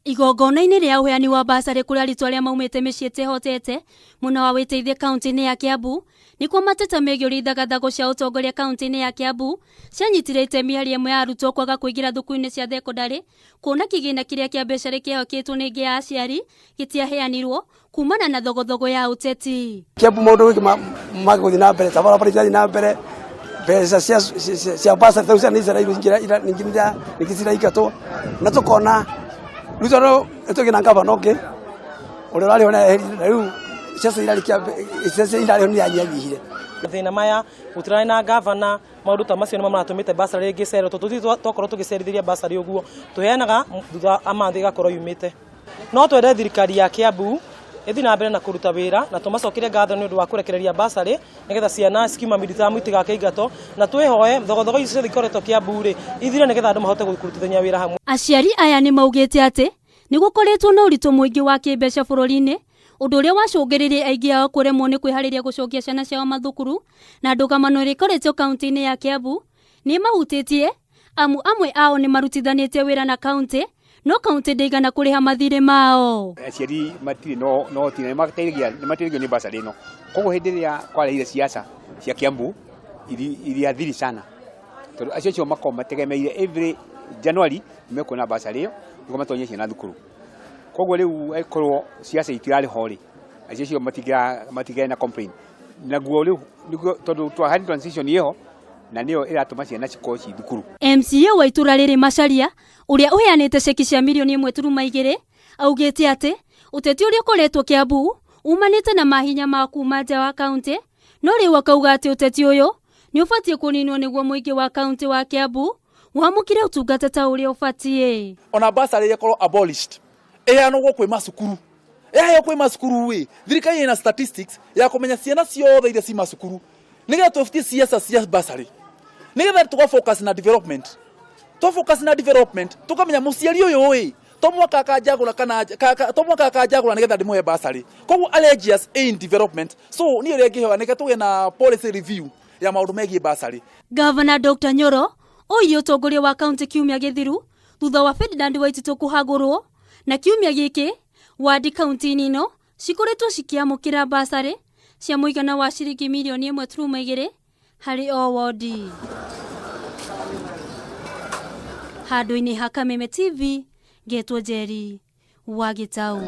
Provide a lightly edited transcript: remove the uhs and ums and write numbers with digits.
Igongona-inĩ rĩa uheani wa bursary kũrĩ arutwo arĩa maumĩte mĩciĩ ĩtehotete mwena wa Uteti kaunti-inĩ ya Kiambu nĩkuo mateta megiĩ ũrĩa Ithagathago cia utongoria kaunti-inĩ ya Kiambu cianyitire itemi harĩ ĩmwe ya arutwo kwaga kũingĩra thukuru-inĩ cia thekondari kuona kĩgĩna kĩrĩa kĩa mbeca kĩahoketwo nĩ ingĩ ya aciari gĩtiaheanirwo kumana na thogothogo ya Uteti. Kiambu maũndũ magũthiĩ na mbere tabarabara irathiĩ na mbere pesa cia bursary thausa nĩ ciraingatwo na tukona Lutero etogena ngavana oke ore rali ona riu sasa irali ni anyanyihire thina maya utirani na ngavana maundu ta macio nimo maratumite bursary ngicero twakorwo tugicerithiria bursary uguo tuheanaga thutha amathi gakorwo yumite no twende thirikari ya Kiambu ithi na mbere na kuruta wira na tumacokeria ngatho ni undu wa kurekereria bursary nigetha ciana cikiuma miditamu itigakeingato na twihoe thogothogo icio cikoretwo Kiambu ri ithire nigetha andu mahote kurutithania wira hamwe. Aciari aya ni maugite ati ni gukoretwo na ũritũ mũingĩ wa kĩmbeca bũrũri-inĩ ũndũ ũrĩa wacũngĩrĩirie aingĩ ao kũremwo nĩ kwĩharĩria gũcokia ciana ciao mathukuru na ndũgamano ĩrĩkoretwo kaunti-inĩ ya Kiambu nĩ mahutĩtie amwe ao nĩ marutithanĩtie wĩra na kaunti no kaunti ndĩigana kũrĩha mathirĩ mao. Aciari matirĩ no tina nĩ mateithagio nĩ bursary ĩno koguo hĩndĩ ĩrĩa kwarehire siasa cia Kiambu iria thiri sana tondũ acio makoragwo mategemeire every January mekuona bursary ĩyo nĩguo matonyie ciana thukuru koguo rĩu aikorwo siasa itirarĩ hori acio matigena complain naguo rĩu tondũ twahari transition ĩyo na nĩyo ĩratũma ciana cikorwo ci thukuru. MCA wa itura rĩrĩ Macharia ũrĩa ũheanĩte ceki cia mirioni 1.2 augĩte atĩ ũteti ũrĩa ũkoretwo Kiambu umanĩte na mahinya ma kuma nja wa kaunti no rĩu akauga atĩ ũteti ũyũ nĩ ũbatiĩ kũninwo nĩguo mũingĩ wa kaunti wa Kiambu wamũkire ũtungata ta ũrĩa ũbatiĩ. Ona bursary ĩkorwo abolished ĩheanwo kwĩ macukuru kwĩ macukuru thirikari ĩna statistics ya kũmenya ciana ciothe iria ci macukuru nigetha tũbutie siasa cia bursary nigetha tũgafocus na development tukamenya mũciari ũyũ to mwaka akajagũra nigetha ndĩmũhe bursary koguo allegiance in development so niĩ rĩngĩ ngĩhewa nigetha tũgĩe na policy review ya maũndũ megiĩ bursary. Governor Dr. Nyoro ũyũ ũtongoria wa kaunti kiumia gĩthiru thutha wa Ferdinand Waititu kũhagũrwo na kiumia gĩkĩ wadi kaunti-inĩ ino cikoretwo cikiamũkĩra bursary cia mũigana wa ciringi mirioni 1.2 harĩ o wodi. Handũ-inĩ ha Kameme TV getwo Njeri wa Gitau.